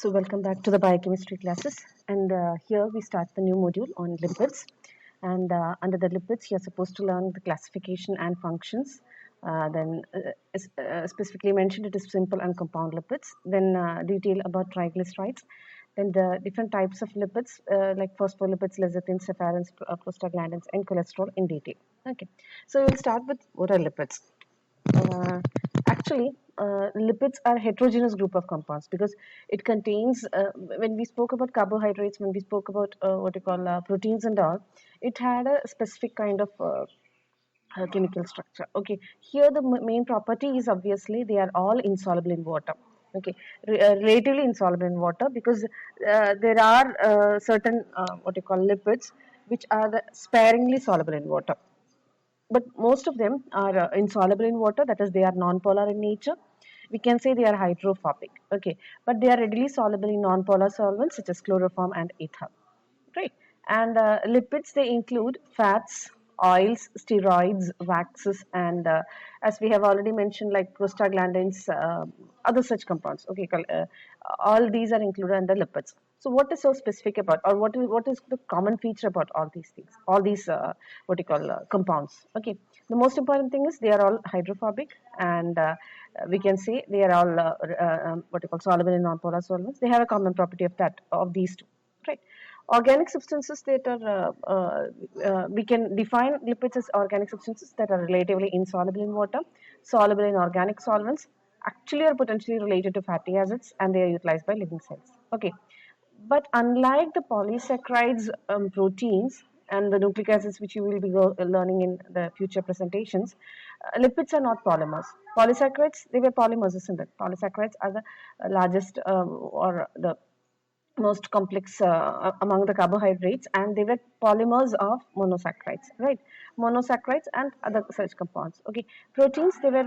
So welcome back to the biochemistry classes, and here we start the new module on lipids. And under the lipids, you're supposed to learn the classification and functions. Specifically mentioned, it is simple and compound lipids. Then detail about triglycerides. Then the different types of lipids like phospholipids, lecithins, sapharins, prostaglandins, and cholesterol in detail. Okay, so we'll start with what are lipids. Uh, Lipids are a heterogeneous group of compounds because it contains, when we spoke about carbohydrates, when we spoke about what you call proteins and all, it had a specific kind of chemical structure. Okay, here the main property is obviously they are all insoluble in water. Okay, relatively insoluble in water because there are certain what you call lipids which are sparingly soluble in water, but most of them are insoluble in water, that is they are non-polar in nature. We can say they are hydrophobic, okay, but they are readily soluble in non-polar solvents such as chloroform and ether, right? And lipids, they include fats, oils, steroids, waxes, and as we have already mentioned, like prostaglandins, other such compounds, okay, all these are included under lipids. So what is so specific about, or what is the common feature about all these things, all these what you call compounds? Okay, the most important thing is they are all hydrophobic, and we can say they are all what you call soluble in non-polar solvents. They have a common property of that, of these two, right? Organic substances that are we can define lipids as organic substances that are relatively insoluble in water, soluble in organic solvents, actually are potentially related to fatty acids, and they are utilized by living cells. Okay, but unlike the polysaccharides, proteins, and the nucleic acids, which you will be learning in the future presentations, lipids are not polymers. Polysaccharides, they were polymers, isn't it? Polysaccharides are the largest or the most complex among the carbohydrates, and they were polymers of monosaccharides, right? Monosaccharides and other such compounds. Okay, proteins, they were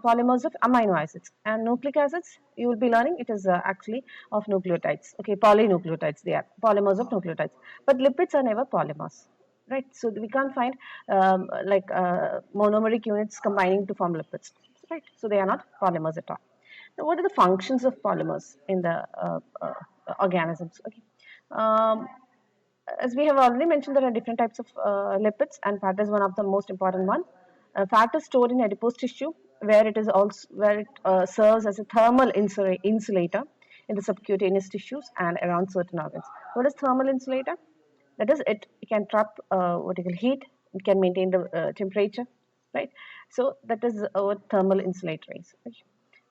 polymers of amino acids, and nucleic acids, you will be learning, it is actually of nucleotides. Okay, polynucleotides, they are polymers of nucleotides, but lipids are never polymers, right? So we can't find monomeric units combining to form lipids, right? So they are not polymers at all. Now, what are the functions of polymers in the organisms? Okay. Um, as we have already mentioned, there are different types of lipids, and fat is one of the most important one. Fat is stored in adipose tissue, where it serves as a thermal insulator in the subcutaneous tissues and around certain organs. What is thermal insulator? That is, it can trap what you call heat. It can maintain the temperature, right? So that is what thermal insulator is. Okay.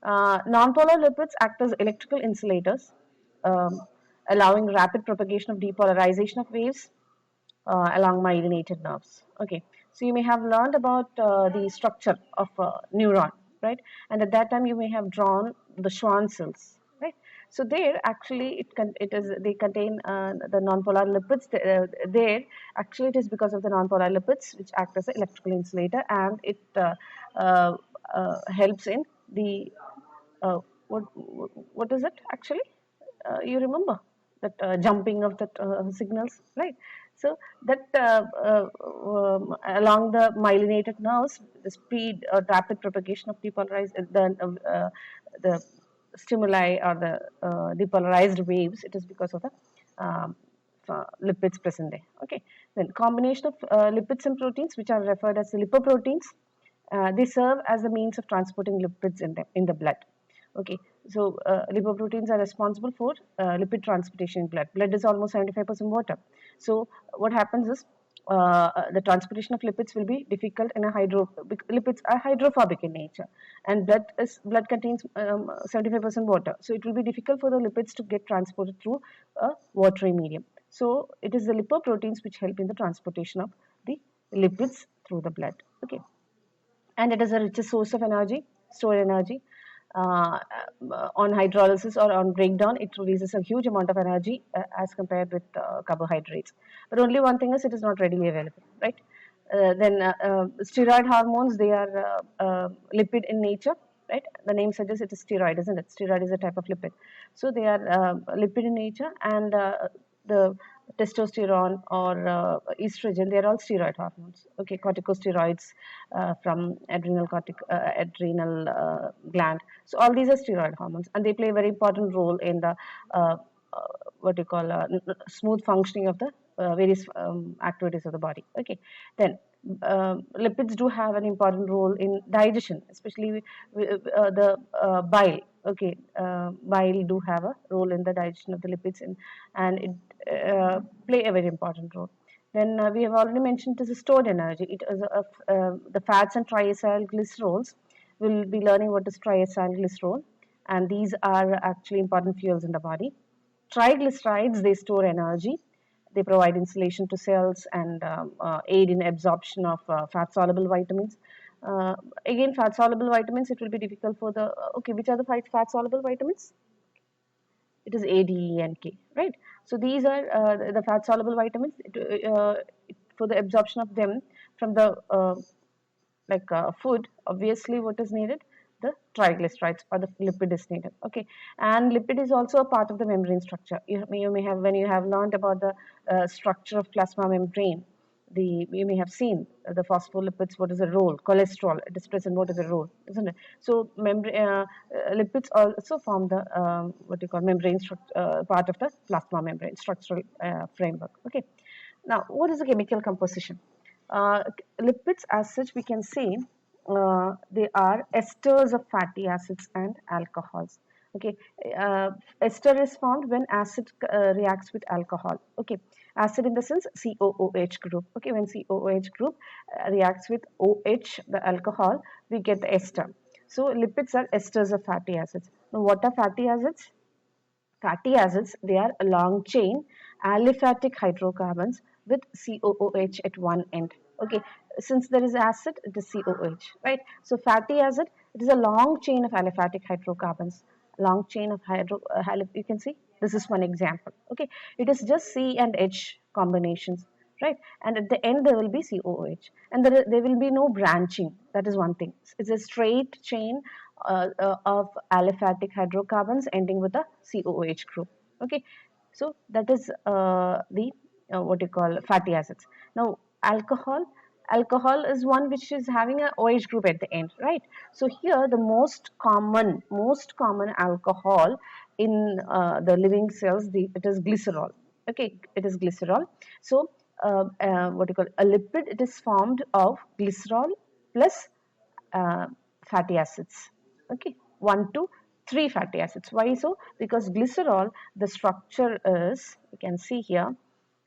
Non-polar lipids act as electrical insulators, allowing rapid propagation of depolarization of waves along myelinated nerves. Okay, so you may have learned about the structure of a neuron, right? And at that time, you may have drawn the Schwann cells, right? So there, actually, they contain the nonpolar lipids. There, actually, it is because of the nonpolar lipids which act as an electrical insulator, and it uh, helps in the uh, what what is it actually? You remember that jumping of that signals, right? So that along the myelinated nerves, the speed or rapid propagation of depolarized the stimuli or the depolarized waves, it is because of the lipids present there. Okay, then combination of lipids and proteins, which are referred as lipoproteins, they serve as a means of transporting lipids in the blood. Okay, so lipoproteins are responsible for lipid transportation in blood. Blood is almost 75% water. So what happens is the transportation of lipids will be difficult in a lipids are hydrophobic in nature, and blood contains 75% water. So it will be difficult for the lipids to get transported through a watery medium. So it is the lipoproteins which help in the transportation of the lipids through the blood. Okay, and it is a richest source of energy, stored energy. On hydrolysis or on breakdown, it releases a huge amount of energy as compared with carbohydrates. But only one thing is, it is not readily available, right? Steroid hormones, they are lipid in nature, right? The name suggests it is steroid, isn't it? Steroid is a type of lipid. So they are lipid in nature, and the testosterone or estrogen, they are all steroid hormones. Okay, corticosteroids from adrenal gland. So all these are steroid hormones, and they play a very important role in the uh, what you call smooth functioning of the various activities of the body. Okay, then lipids do have an important role in digestion, especially the bile. Okay, bile do have a role in the digestion of the lipids, and it play a very important role. Then we have already mentioned it is a stored energy. It is the fats and triacylglycerols. We'll be learning what is triacylglycerol, and these are actually important fuels in the body. Triglycerides, they store energy. They provide insulation to cells and aid in absorption of fat-soluble vitamins. Again, fat-soluble vitamins, it will be difficult for the, okay, which are the fat-soluble vitamins? It is A, D, E, and K, right? So these are the fat-soluble vitamins. For the absorption of them from the food, obviously what is needed, the triglycerides or the lipid is needed. Okay, and lipid is also a part of the membrane structure. You may have, when you have learned about the structure of plasma membrane, you may have seen the phospholipids, what is the role, cholesterol, it is present, what is the role, isn't it? So lipids also form the what you call membrane part of the plasma membrane structural framework. Okay, now what is the chemical composition? uh, Lipids, as such, we can say they are esters of fatty acids and alcohols. Okay, ester is formed when acid reacts with alcohol. Okay, acid in the sense COOH group. Okay, when COOH group reacts with OH, the alcohol, we get the ester. So lipids are esters of fatty acids. Now, what are fatty acids? Fatty acids, they are long chain aliphatic hydrocarbons with COOH at one end. Okay, since there is acid, it is COOH, right? So fatty acid, it is a long chain of aliphatic hydrocarbons. Long chain of you can see, this is one example. Okay, it is just C and H combinations, right? And at the end, there will be COOH, and there will be no branching. That is one thing. It's a straight chain of aliphatic hydrocarbons ending with a COOH group. Okay, so that is the what you call fatty acids. Now, alcohol is one which is having a OH group at the end, right? So here the most common alcohol in the living cells, it is glycerol. Okay, it is glycerol. So what you call a lipid, it is formed of glycerol plus uh, fatty acids. Okay, 1 to 3 fatty acids. Why so? Because glycerol, the structure is, you can see here,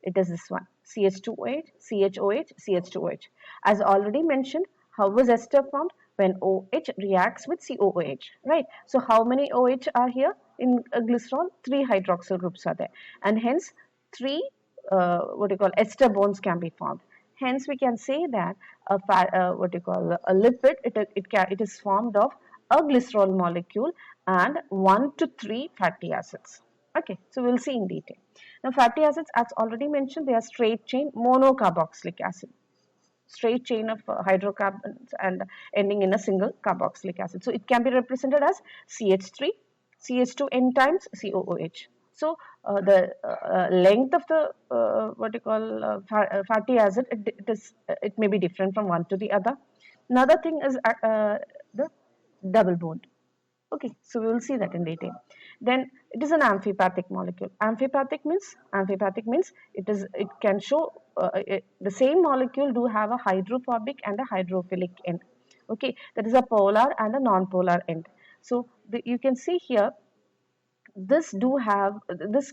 it is this one, CH2OH, CHOH, CH2OH. As already mentioned, how was ester formed? When OH reacts with COOH, right? So how many OH are here in glycerol? 3 hydroxyl groups are there, and hence 3 what you call ester bonds can be formed. Hence, we can say that what you call a lipid, it is formed of a glycerol molecule and 1 to 3 fatty acids. Okay, so we'll see in detail. Now, fatty acids, as already mentioned, they are straight chain monocarboxylic acid. Straight chain of hydrocarbons and ending in a single carboxylic acid. So it can be represented as CH3, CH2N times COOH. So the length of the what you call fatty acid, it may be different from one to the other. Another thing is the double bond. Okay, so we will see that in detail. Then it is an amphipathic molecule. Amphipathic means it can show the same molecule do have a hydrophobic and a hydrophilic end. Okay, that is a polar and a non-polar end. So you can see here, this do have this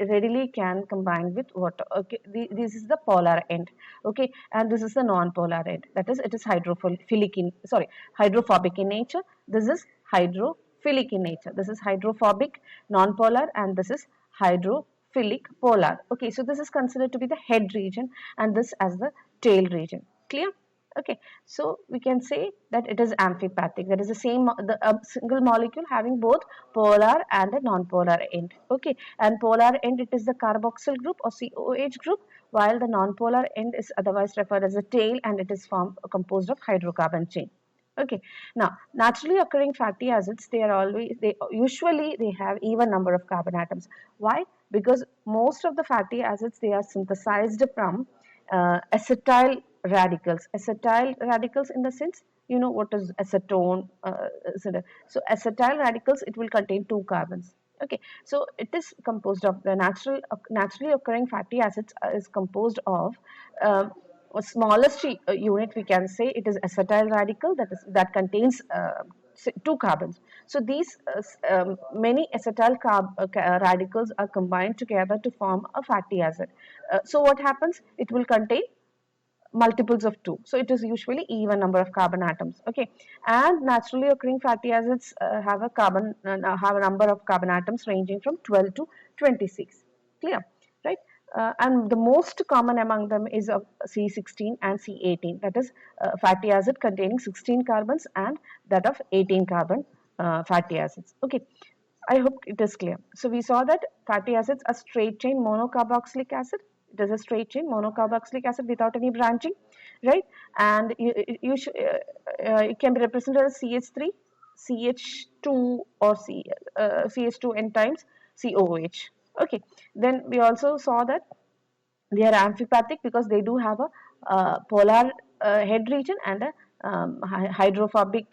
readily can combine with water. Okay, this is the polar end. Okay, and this is the non-polar end, that is, it is hydrophobic in nature. This is hydrophilic in nature. This is hydrophobic non-polar, and this is hydrophilic polar. Okay, so this is considered to be the head region, and this as the tail region. Clear? Okay, so we can say that it is amphipathic. That is the same, single molecule having both polar and a non-polar end. Okay, and polar end, it is the carboxyl group or COOH group, while the non-polar end is otherwise referred as a tail, and it is composed of hydrocarbon chain. Okay. Now, naturally occurring fatty acids, they usually they have even number of carbon atoms. Why? Because most of the fatty acids, they are synthesized from acetyl radicals. Acetyl radicals, in the sense, you know what is acetone. So acetyl radicals, it will contain two carbons. Okay, so it is composed of the naturally occurring fatty acids is composed of a smallest unit, we can say it is acetyl radical, that contains two carbons. So these many acetyl radicals are combined together to form a fatty acid. So what happens? It will contain multiples of 2, so it is usually even number of carbon atoms. Okay, and naturally occurring fatty acids have a number of carbon atoms ranging from 12 to 26. Clear, right? And the most common among them is of C16 and C18, that is fatty acid containing 16 carbons, and that of 18 carbon fatty acids. Okay, I hope it is clear. So we saw that fatty acids are straight chain monocarboxylic acid. It is a straight chain monocarboxylic acid without any branching, right? And it can be represented as CH3, CH2, or CH2 n times COOH. Okay. Then we also saw that they are amphipathic because they do have a polar head region and a hydrophobic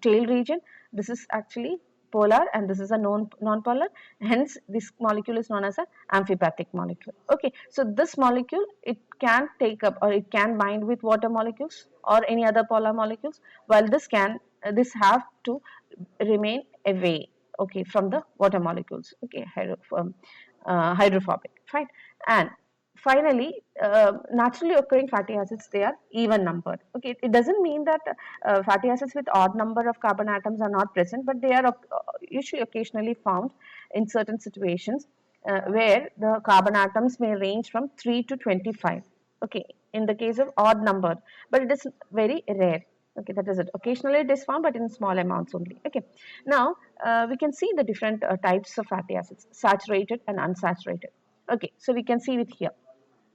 tail region. This is actually polar and this is a non-polar. Hence, this molecule is known as an amphipathic molecule. Okay, so this molecule, it can take up or it can bind with water molecules or any other polar molecules, while this have to remain away, okay, from the water molecules. Okay, hydrophobic, fine. And finally, naturally occurring fatty acids, they are even numbered. Okay, it doesn't mean that fatty acids with odd number of carbon atoms are not present, but they are usually occasionally found in certain situations where the carbon atoms may range from 3 to 25. Okay, in the case of odd number, but it is very rare. Okay, that is it. Occasionally it is found, but in small amounts only. Okay, now we can see the different types of fatty acids: saturated and unsaturated. Okay, so we can see it here.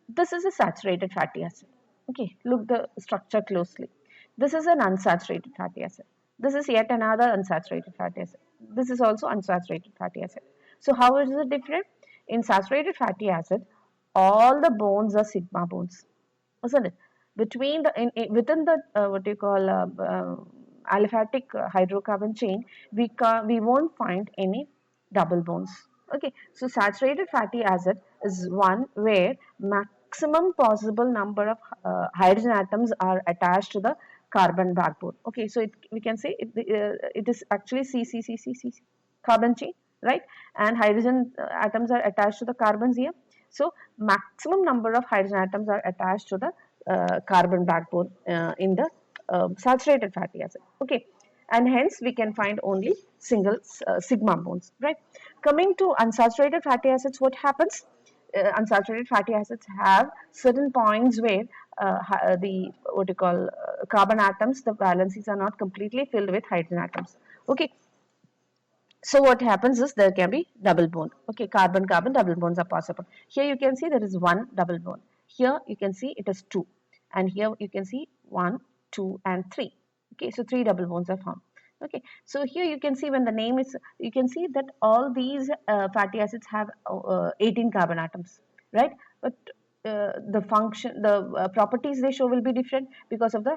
This is a saturated fatty acid. Okay, look the structure closely. This is an unsaturated fatty acid. This is yet another unsaturated fatty acid. This is also unsaturated fatty acid. So how is it different? In saturated fatty acid, all the bonds are sigma bonds, isn't it? Between within the what you call aliphatic hydrocarbon chain, we won't find any double bonds. Okay, so saturated fatty acid is one where maximum possible number of hydrogen atoms are attached to the carbon backbone. Okay, so we can say it is actually CCCCC carbon chain, right? And hydrogen atoms are attached to the carbons here. So maximum number of hydrogen atoms are attached to the carbon backbone in the saturated fatty acid. Okay, and hence we can find only single sigma bonds, right? Coming to unsaturated fatty acids, what happens? Unsaturated fatty acids have certain points where the what you call carbon atoms, the valencies are not completely filled with hydrogen atoms. Okay, so what happens is there can be double bond. Okay, carbon carbon double bonds are possible. Here you can see there is one double bond. Here you can see it is two, and here you can see 1, 2, and 3. Okay, so three double bonds are formed. Okay, so here you can see when the name is, you can see that all these fatty acids have 18 carbon atoms, right? But the properties they show will be different because of the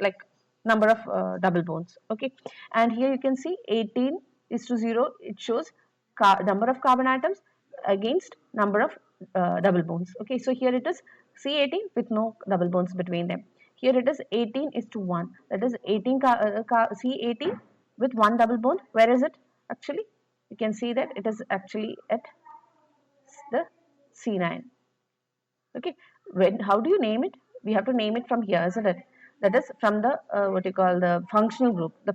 like number of double bonds. Okay, and here you can see 18 is to 0. It shows number of carbon atoms against number of double bonds. Okay, so here it is C18 with no double bonds between them. Here it is 18 is to 1. That is 18 C18 with one double bond. Where is it actually? You can see that it is actually at the C9. Okay, how do you name it? We have to name it from here, isn't it? That is from the what you call the functional group. The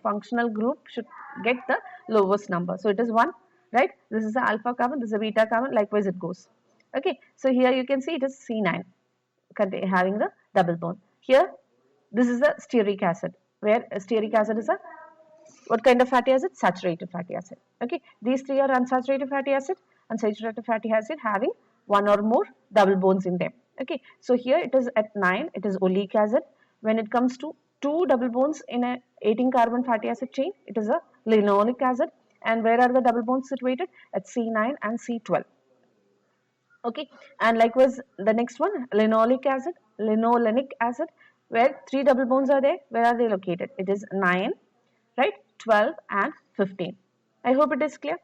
functional group should get the lowest number. So it is 1, right? This is the alpha carbon, this is a beta carbon, likewise it goes. Okay, so here you can see it is C9 having the double bond. Here, this is the stearic acid, where stearic acid is a what kind of fatty acid? Saturated fatty acid. Okay, these three are unsaturated fatty acid. Unsaturated fatty acid having one or more double bonds in them. Okay, so here it is at 9, it is oleic acid. When it comes to two double bonds in a 18 carbon fatty acid chain. It is a linoleic acid. And where are the double bonds situated? At C9 and C12. Okay, and likewise the next one, linoleic acid, linolenic acid, where three double bonds are there. Where are they located? It is 9, right, 12 and 15. I hope it is clear.